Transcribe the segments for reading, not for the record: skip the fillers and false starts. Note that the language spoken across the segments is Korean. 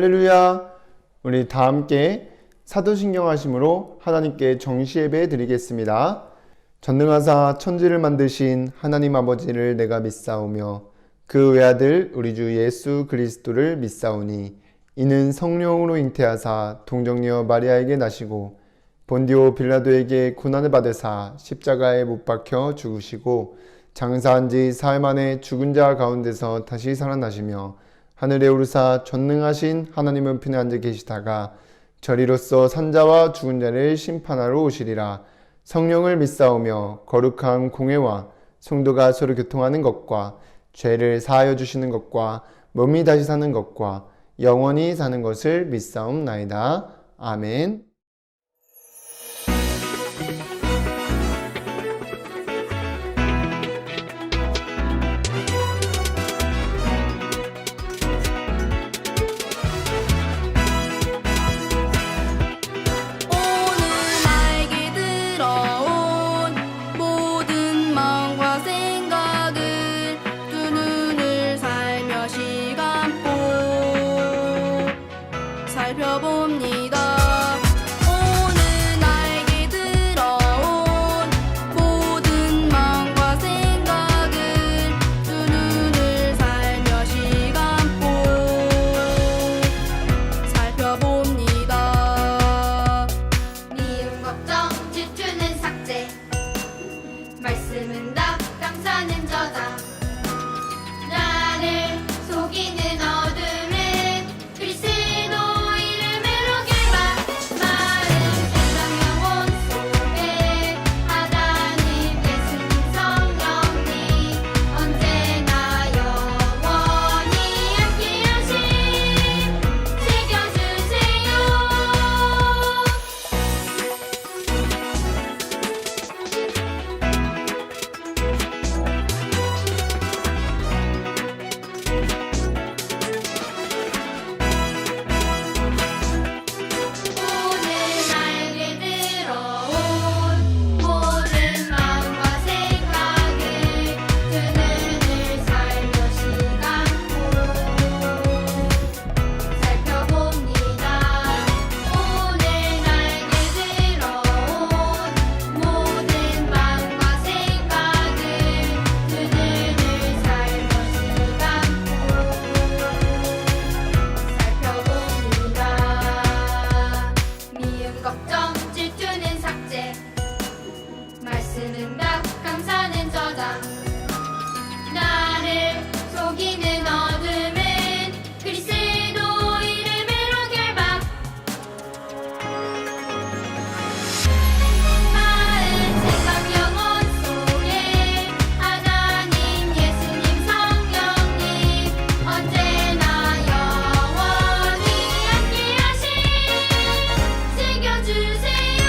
할렐루야. 우리 다 함께 사도신경 하심으로 하나님께 정시예배 드리겠습니다. 전능하사 천지를 만드신 하나님 아버지를 내가 믿사오며 그 외아들 우리 주 예수 그리스도를 믿사오니 이는 성령으로 잉태하사 동정녀 마리아에게 나시고 본디오 빌라도에게 고난을 받으사 십자가에 못 박혀 죽으시고 장사한 지 사흘 만에 죽은 자 가운데서 다시 살아나시며 하늘에 오르사 전능하신 하나님은 편에 앉아 계시다가 저리로서 산자와 죽은 자를 심판하러 오시리라. 성령을 믿사오며 거룩한 공회와 성도가 서로 교통하는 것과 죄를 사하여 주시는 것과 몸이 다시 사는 것과 영원히 사는 것을 믿사옵나이다. 아멘. 살펴봅니다. 말씀은 낙강 사는 저다. 나를 속이는 어둠은 그리스도 이름으로 결박. 마른 세상 영혼 속에 하나님 예수님 성령님 언제나 영원히 함께하심 새겨주세요. 걱정, 질투는 삭제. 말씀은 낙강 사는 저다. 나를 속이는 어둠은 그리스도 이름으로 결박. 마음 생각 영혼 속에 하나님 예수님 성령님 언제나 영원히 함께하심 새겨주세요.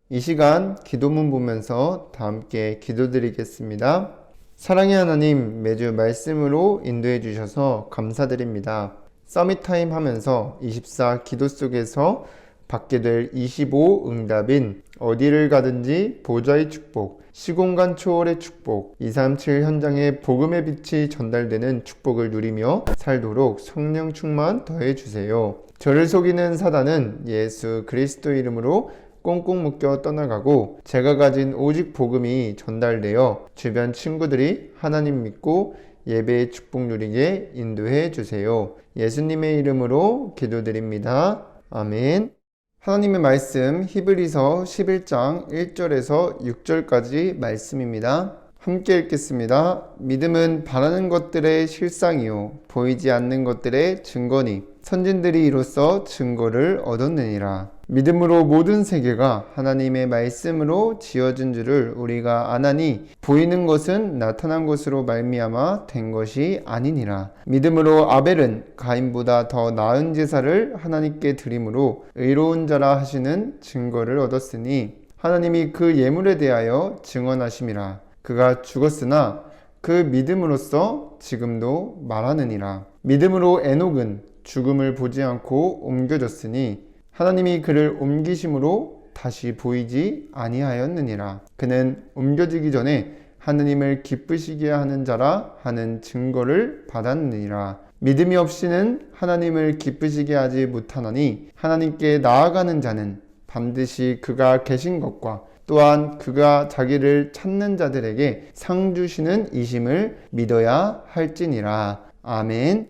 이 시간 기도문 보면서 다 함께 기도드리겠습니다. 사랑의 하나님, 매주 말씀으로 인도해 주셔서 감사드립니다. 서밋타임 하면서 24 기도 속에서 받게 될 25 응답인 어디를 가든지 보좌의 축복, 시공간 초월의 축복, 237 현장에 복음의 빛이 전달되는 축복을 누리며 살도록 성령 충만 더해 주세요. 저를 속이는 사단은 예수 그리스도 이름으로 꽁꽁 묶여 떠나가고 제가 가진 오직 복음이 전달되어 주변 친구들이 하나님 믿고 예배의 축복 누리게 인도해 주세요. 예수님의 이름으로 기도드립니다. 아멘. 하나님의 말씀 히브리서 11장 1절에서 6절까지 말씀입니다. 함께 읽겠습니다. 믿음은 바라는 것들의 실상이요 보이지 않는 것들의 증거니 선진들이 이로써 증거를 얻었느니라. 믿음으로 모든 세계가 하나님의 말씀으로 지어진 줄을 우리가 아나니 보이는 것은 나타난 것으로 말미암아 된 것이 아니니라. 믿음으로 아벨은 가인보다 더 나은 제사를 하나님께 드림으로 의로운 자라 하시는 증거를 얻었으니 하나님이 그 예물에 대하여 증언하심이라. 그가 죽었으나 그 믿음으로써 지금도 말하느니라. 믿음으로 에녹은 죽음을 보지 않고 옮겨졌으니 하나님이 그를 옮기심으로 다시 보이지 아니하였느니라. 그는 옮겨지기 전에 하느님을 기쁘시게 하는 자라 하는 증거를 받았느니라. 믿음이 없이는 하나님을 기쁘시게 하지 못하나니 하나님께 나아가는 자는 반드시 그가 계신 것과 또한 그가 자기를 찾는 자들에게 상 주시는 이심을 믿어야 할지니라. 아멘.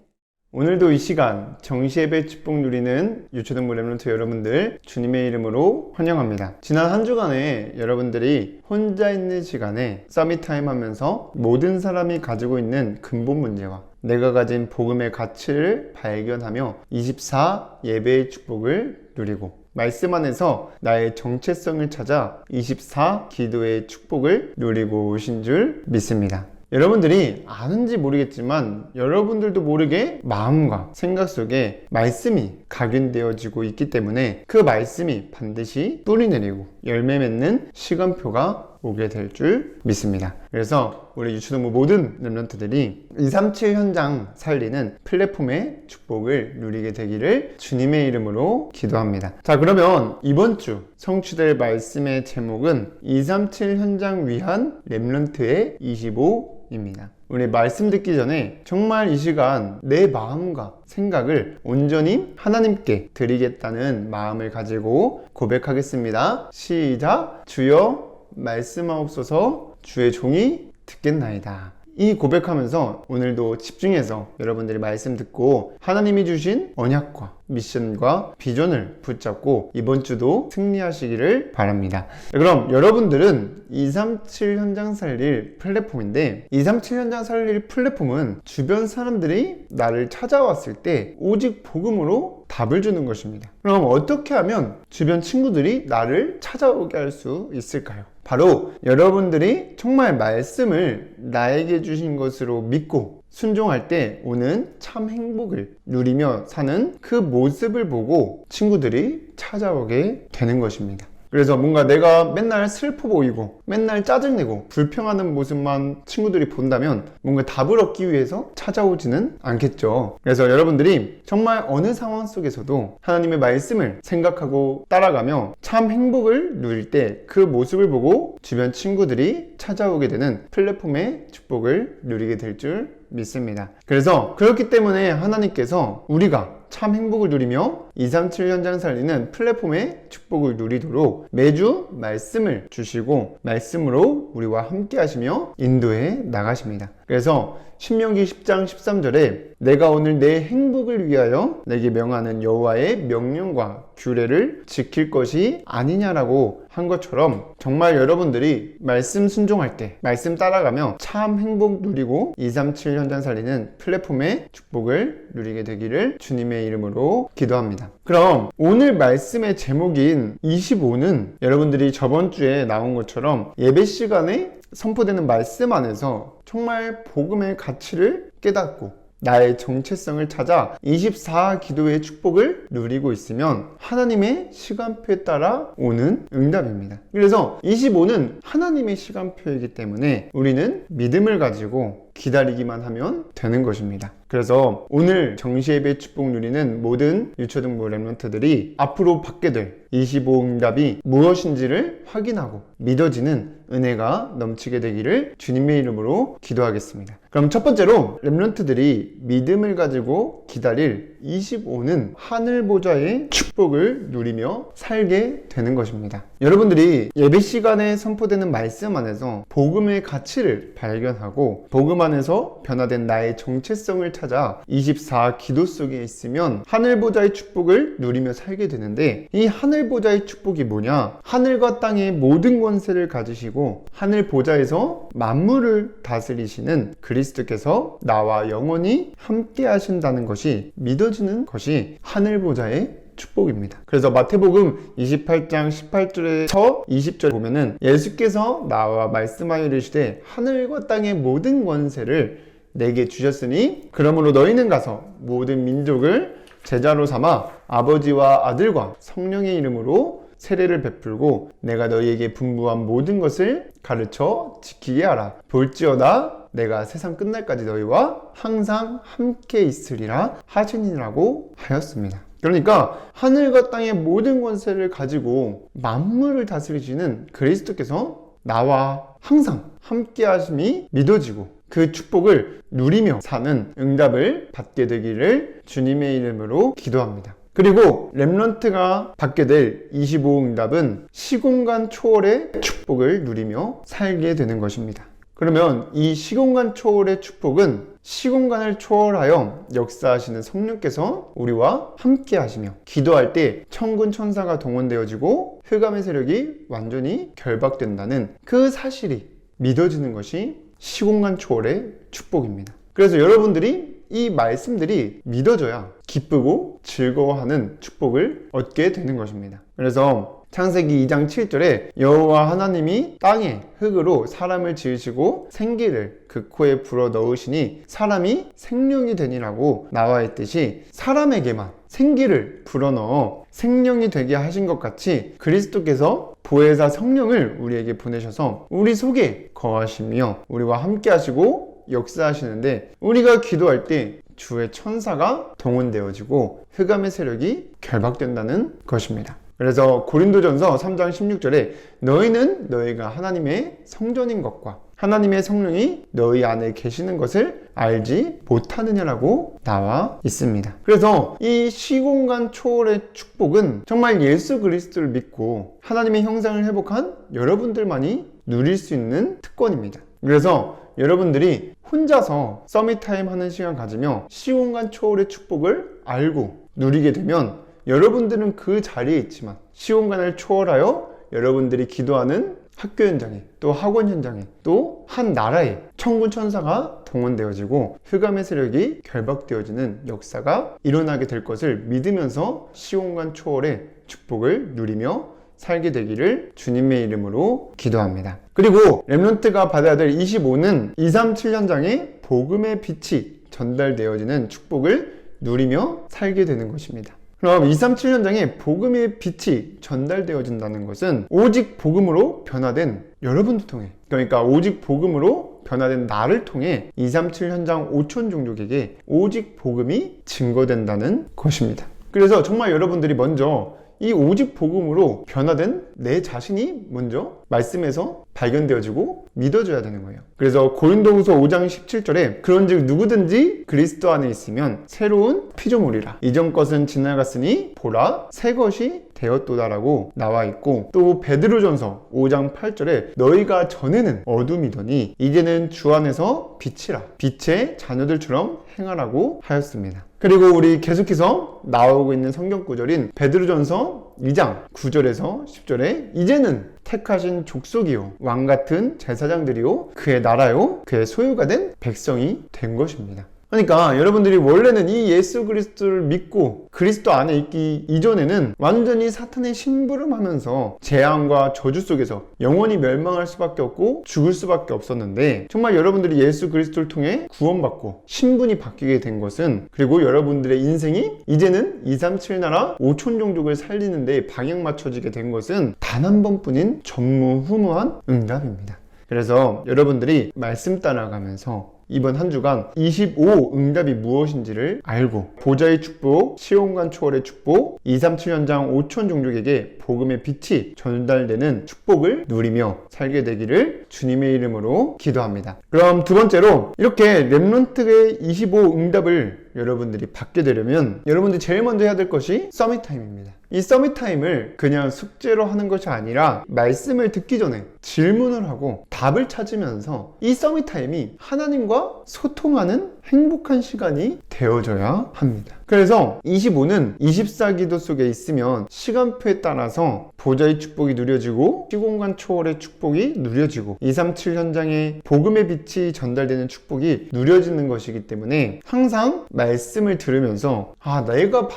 오늘도 이 시간 정시예배 축복 누리는 유초등부 렘넌트 여러분들 주님의 이름으로 환영합니다. 지난 한 주간에 여러분들이 혼자 있는 시간에 서밋타임 하면서 모든 사람이 가지고 있는 근본 문제와 내가 가진 복음의 가치를 발견하며 24 예배의 축복을 누리고 말씀 안에서 나의 정체성을 찾아 24 기도의 축복을 누리고 오신 줄 믿습니다. 여러분들이 아는지 모르겠지만 여러분들도 모르게 마음과 생각 속에 말씀이 각인되어지고 있기 때문에 그 말씀이 반드시 뿌리 내리고 열매 맺는 시간표가 오게 될 줄 믿습니다. 그래서 우리 유초등부 모든 렘넌트들이 237 현장 살리는 플랫폼의 축복을 누리게 되기를 주님의 이름으로 기도합니다. 자, 그러면 이번 주 성취될 말씀의 제목은 237 현장 위한 렘넌트의 25입니다. 우리 말씀 듣기 전에 정말 이 시간 내 마음과 생각을 온전히 하나님께 드리겠다는 마음을 가지고 고백하겠습니다. 시작! 주여 말씀하옵소서. 주의 종이 듣겠나이다. 이 고백하면서 오늘도 집중해서 여러분들이 말씀 듣고 하나님이 주신 언약과 미션과 비전을 붙잡고 이번 주도 승리하시기를 바랍니다. 그럼 여러분들은 237 현장 살릴 플랫폼인데 237 현장 살릴 플랫폼은 주변 사람들이 나를 찾아왔을 때 오직 복음으로 답을 주는 것입니다. 그럼 어떻게 하면 주변 친구들이 나를 찾아오게 할 수 있을까요? 바로 여러분들이 정말 말씀을 나에게 주신 것으로 믿고 순종할 때 오는 참 행복을 누리며 사는 그 모습을 보고 친구들이 찾아오게 되는 것입니다. 그래서 뭔가 내가 맨날 슬퍼 보이고 맨날 짜증내고 불평하는 모습만 친구들이 본다면 뭔가 답을 얻기 위해서 찾아오지는 않겠죠. 그래서 여러분들이 정말 어느 상황 속에서도 하나님의 말씀을 생각하고 따라가며 참 행복을 누릴 때 그 모습을 보고 주변 친구들이 찾아오게 되는 플랫폼의 축복을 누리게 될 줄 믿습니다. 그래서 그렇기 때문에 하나님께서 우리가 참 행복을 누리며 237 현장 살리는 플랫폼의 축복을 누리도록 매주 말씀을 주시고 말씀으로 우리와 함께 하시며 인도해 나가십니다. 그래서 신명기 10장 13절에 내가 오늘 내 행복을 위하여 내게 명하는 여호와의 명령과 규례를 지킬 것이 아니냐라고 한 것처럼 정말 여러분들이 말씀 순종할 때 말씀 따라가며 참 행복 누리고 237 현장 살리는 플랫폼의 축복을 누리게 되기를 주님의 이름으로 기도합니다. 그럼 오늘 말씀의 제목인 25는 여러분들이 저번 주에 나온 것처럼 예배 시간에 선포되는 말씀 안에서 정말 복음의 가치를 깨닫고 나의 정체성을 찾아 24 기도의 축복을 누리고 있으면 하나님의 시간표에 따라 오는 응답입니다. 그래서 25는 하나님의 시간표이기 때문에 우리는 믿음을 가지고 기다리기만 하면 되는 것입니다. 그래서 오늘 정시예배 축복 누리는 모든 유초등부 렘넌트들이 앞으로 받게 될 25 응답이 무엇인지를 확인하고 믿어지는 은혜가 넘치게 되기를 주님의 이름으로 기도하겠습니다. 그럼 첫 번째로 렘넌트들이 믿음을 가지고 기다릴 25는 하늘 보좌의 축복을 누리며 살게 되는 것입니다. 여러분들이 예배 시간에 선포되는 말씀 안에서 복음의 가치를 발견하고 복음 안에서 변화된 나의 정체성을 찾아 24 기도 속에 있으면 하늘 보좌의 축복을 누리며 살게 되는데 이 하늘 보좌의 축복이 뭐냐? 하늘과 땅의 모든 권세를 가지시고 하늘 보좌에서 만물을 다스리시는 그리스도께서 나와 영원히 함께 하신다는 것이 믿어지는 것이 하늘 보좌의 축복입니다. 그래서 마태복음 28장 18절에서 20절 보면은 예수께서 나와 말씀하여 이르시되 하늘과 땅의 모든 권세를 내게 주셨으니 그러므로 너희는 가서 모든 민족을 제자로 삼아 아버지와 아들과 성령의 이름으로 세례를 베풀고 내가 너희에게 분부한 모든 것을 가르쳐 지키게 하라. 볼지어다 내가 세상 끝날까지 너희와 항상 함께 있으리라 하시니라고 하였습니다. 그러니까 하늘과 땅의 모든 권세를 가지고 만물을 다스리시는 그리스도께서 나와 항상 함께 하심이 믿어지고 그 축복을 누리며 사는 응답을 받게 되기를 주님의 이름으로 기도합니다. 그리고 렘넌트가 받게 될 25응답은 시공간 초월의 축복을 누리며 살게 되는 것입니다. 그러면 이 시공간 초월의 축복은 시공간을 초월하여 역사하시는 성령께서 우리와 함께 하시며 기도할 때 천군 천사가 동원되어지고 흑암의 세력이 완전히 결박된다는 그 사실이 믿어지는 것이 시공간 초월의 축복입니다. 그래서 여러분들이 이 말씀들이 믿어져야 기쁘고 즐거워하는 축복을 얻게 되는 것입니다. 그래서 창세기 2장 7절에 여호와 하나님이 땅에 흙으로 사람을 지으시고 생기를 그 코에 불어 넣으시니 사람이 생명이 되니라고 나와 있듯이 사람에게만 생기를 불어넣어 생명이 되게 하신 것 같이 그리스도께서 보혜사 성령을 우리에게 보내셔서 우리 속에 거하시며 우리와 함께 하시고 역사하시는데 우리가 기도할 때 주의 천사가 동원되어지고 흑암의 세력이 결박된다는 것입니다. 그래서 고린도전서 3장 16절에 너희는 너희가 하나님의 성전인 것과 하나님의 성령이 너희 안에 계시는 것을 알지 못하느냐라고 나와 있습니다. 그래서 이 시공간 초월의 축복은 정말 예수 그리스도를 믿고 하나님의 형상을 회복한 여러분들만이 누릴 수 있는 특권입니다. 그래서 여러분들이 혼자서 서밋타임 하는 시간 가지며 시공간 초월의 축복을 알고 누리게 되면 여러분들은 그 자리에 있지만 시공간을 초월하여 여러분들이 기도하는 학교 현장에 또 학원 현장에 또 한 나라에 천군 천사가 동원되어지고 흑암의 세력이 결박되어지는 역사가 일어나게 될 것을 믿으면서 시공간 초월의 축복을 누리며 살게 되기를 주님의 이름으로 기도합니다. 그리고 렘넌트가 받아야 될 25는 237현장에 복음의 빛이 전달되어지는 축복을 누리며 살게 되는 것입니다. 그럼 237현장에 복음의 빛이 전달되어진다는 것은 오직 복음으로 변화된 여러분들 통해, 그러니까 오직 복음으로 변화된 나를 통해 237현장 5천 종족에게 오직 복음이 증거된다는 것입니다. 그래서 정말 여러분들이 먼저 이 오직 복음으로 변화된 내 자신이 먼저 말씀에서 발견되어지고 믿어줘야 되는 거예요. 그래서 고린도후서 5장 17절에 그런즉 누구든지 그리스도 안에 있으면 새로운 피조물이라 이전 것은 지나갔으니 보라 새 것이 되었도다라고 나와 있고, 또 베드로전서 5장 8절에 너희가 전에는 어둠이더니 이제는 주 안에서 빛이라 빛의 자녀들처럼 행하라고 하였습니다. 그리고 우리 계속해서 나오고 있는 성경 구절인 베드로전서 2장 9절에서 10절에 이제는 택하신 족속이요 왕 같은 제사장들이요 그의 나라요 그의 소유가 된 백성이 된 것입니다. 그러니까 여러분들이 원래는 이 예수 그리스도를 믿고 그리스도 안에 있기 이전에는 완전히 사탄의 심부름하면서 재앙과 저주 속에서 영원히 멸망할 수밖에 없고 죽을 수밖에 없었는데, 정말 여러분들이 예수 그리스도를 통해 구원받고 신분이 바뀌게 된 것은, 그리고 여러분들의 인생이 이제는 237 나라 5천 종족을 살리는데 방향 맞춰지게 된 것은 단 한 번뿐인 전무후무한 응답입니다. 그래서 여러분들이 말씀 따라가면서 이번 한 주간 25 응답이 무엇인지를 알고 보좌의 축복, 시온간 초월의 축복, 237현장 5천 종족에게 복음의 빛이 전달되는 축복을 누리며 살게 되기를 주님의 이름으로 기도합니다. 그럼 두 번째로, 이렇게 렘넌트의 25 응답을 여러분들이 받게 되려면 여러분들이 제일 먼저 해야 될 것이 서밋타임입니다. 이 서밋타임을 그냥 숙제로 하는 것이 아니라 말씀을 듣기 전에 질문을 하고 답을 찾으면서 이 서밋타임이 하나님과 소통하는 행복한 시간이 되어져야 합니다. 그래서 25는 24기도 속에 있으면 시간표에 따라서 보좌의 축복이 누려지고 시공간 초월의 축복이 누려지고 237 현장에 복음의 빛이 전달되는 축복이 누려지는 것이기 때문에 항상 말씀을 들으면서 내가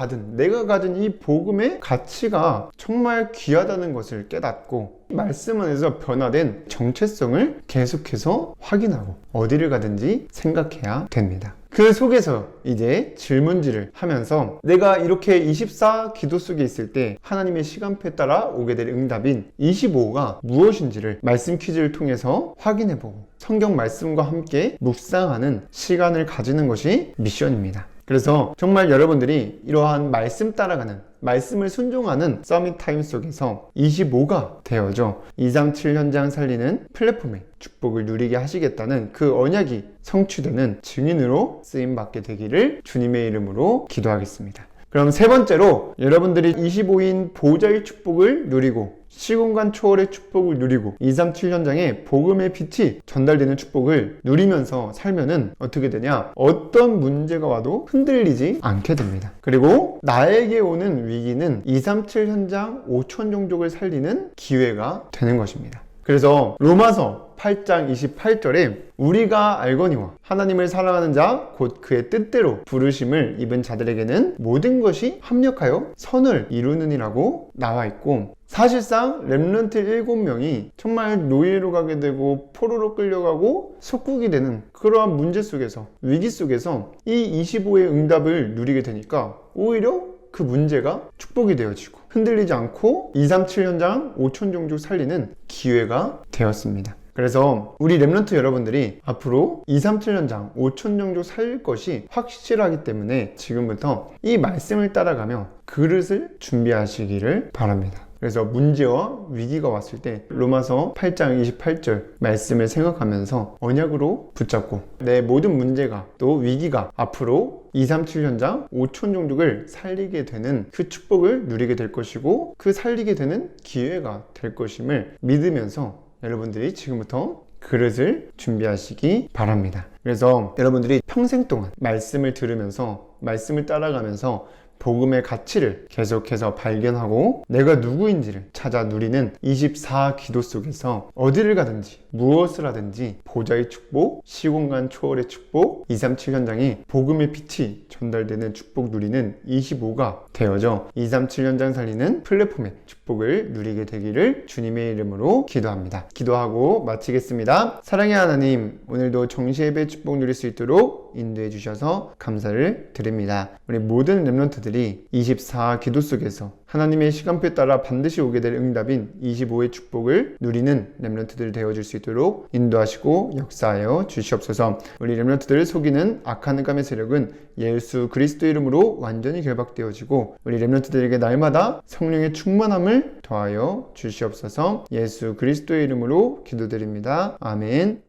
가진 이 복음의 가치가 정말 귀하다는 것을 깨닫고 말씀 안에서 변화된 정체성을 계속해서 확인하고 어디를 가든지 생각해야 됩니다. 그 속에서 이제 질문지를 하면서 내가 이렇게 24 기도 속에 있을 때 하나님의 시간표에 따라 오게 될 응답인 25가 무엇인지를 말씀 퀴즈를 통해서 확인해보고 성경 말씀과 함께 묵상하는 시간을 가지는 것이 미션입니다. 그래서 정말 여러분들이 이러한 말씀 따라가는, 말씀을 순종하는 서밋 타임 속에서 25가 되어져 237 현장 살리는 플랫폼의 축복을 누리게 하시겠다는 그 언약이 성취되는 증인으로 쓰임받게 되기를 주님의 이름으로 기도하겠습니다. 그럼 세 번째로 여러분들이 25인 보좌의 축복을 누리고 시공간 초월의 축복을 누리고 237 현장에 복음의 빛이 전달되는 축복을 누리면서 살면은 어떻게 되냐? 어떤 문제가 와도 흔들리지 않게 됩니다. 그리고 나에게 오는 위기는 237 현장 5천 종족을 살리는 기회가 되는 것입니다. 그래서 로마서 8장 28절에 우리가 알거니와 하나님을 사랑하는 자 곧 그의 뜻대로 부르심을 입은 자들에게는 모든 것이 합력하여 선을 이루느니라고 나와 있고, 사실상 렘넌트 7명이 정말 노예로 가게 되고 포로로 끌려가고 속국이 되는 그러한 문제 속에서, 위기 속에서 이 25의 응답을 누리게 되니까 오히려 그 문제가 축복이 되어지고 흔들리지 않고 237 현장 5천 종족 살리는 기회가 되었습니다. 그래서 우리 렘넌트 여러분들이 앞으로 237 현장 5천 종족 살릴 것이 확실하기 때문에 지금부터 이 말씀을 따라가며 그릇을 준비하시기를 바랍니다. 그래서 문제와 위기가 왔을 때 로마서 8장 28절 말씀을 생각하면서 언약으로 붙잡고 내 모든 문제가 또 위기가 앞으로 237 현장 5천 종족을 살리게 되는 그 축복을 누리게 될 것이고 그 살리게 되는 기회가 될 것임을 믿으면서 여러분들이 지금부터 그릇을 준비하시기 바랍니다. 그래서 여러분들이 평생 동안 말씀을 들으면서 말씀을 따라가면서 복음의 가치를 계속해서 발견하고 내가 누구인지를 찾아 누리는 24 기도 속에서 어디를 가든지 무엇을 하든지 보좌의 축복, 시공간 초월의 축복, 237 현장에 복음의 빛이 전달되는 축복 누리는 25가 되어져 237 현장 살리는 플랫폼의 축복을 누리게 되기를 주님의 이름으로 기도합니다. 기도하고 마치겠습니다. 사랑의 하나님, 오늘도 정시예배 축복 누릴 수 있도록 인도해 주셔서 감사를 드립니다. 우리 모든 렘넌트들이 24 기도 속에서 하나님의 시간표에 따라 반드시 오게 될 응답인 25의 축복을 누리는 렘넌트들 되어줄 수 있도록 인도하시고 역사하여 주시옵소서. 우리 렘넌트들을 속이는 악한 흑암의 세력은 예수 그리스도 이름으로 완전히 결박되어지고 우리 렘넌트들에게 날마다 성령의 충만함을 더하여 주시옵소서. 예수 그리스도의 이름으로 기도드립니다. 아멘.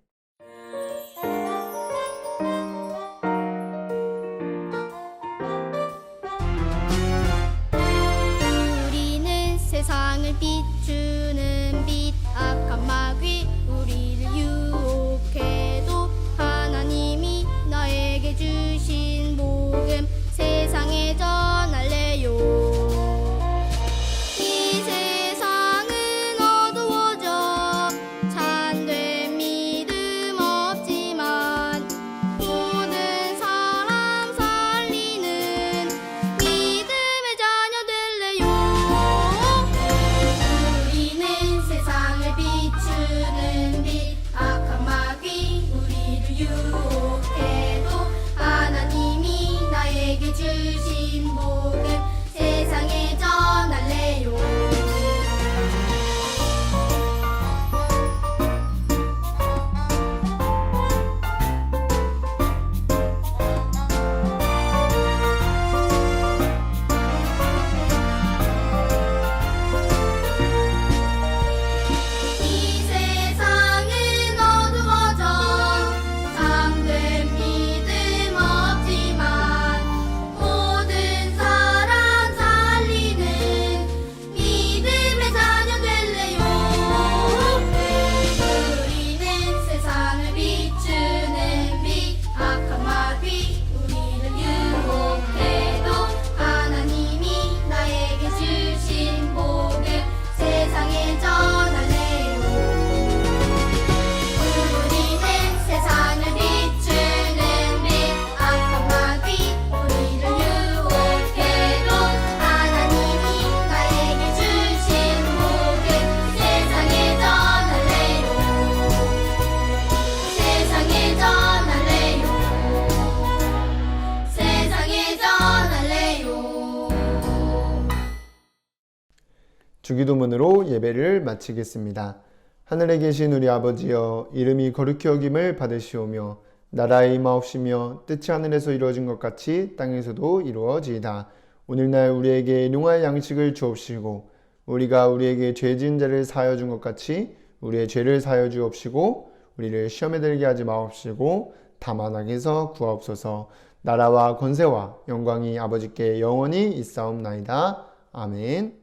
세상을 비추는 빛, 악한 마귀 우리를 유혹해도 하나님이 나에게 주신 복음 세상에 전할래요. 이 세상은 어두워져 참된 믿음 주기도문으로 예배를 마치겠습니다. 하늘에 계신 우리 아버지여, 이름이 거룩히 여김을 받으시오며 나라의 임하옵시며 뜻이 하늘에서 이루어진 것 같이 땅에서도 이루어지이다. 오늘날 우리에게 일용할 양식을 주옵시고 우리가 우리에게 죄 지은 자를 사하여 준 것 같이 우리의 죄를 사하여 주옵시고 우리를 시험에 들게 하지 마옵시고 다만 악에서 구하옵소서. 나라와 권세와 영광이 아버지께 영원히 있사옵나이다. 아멘.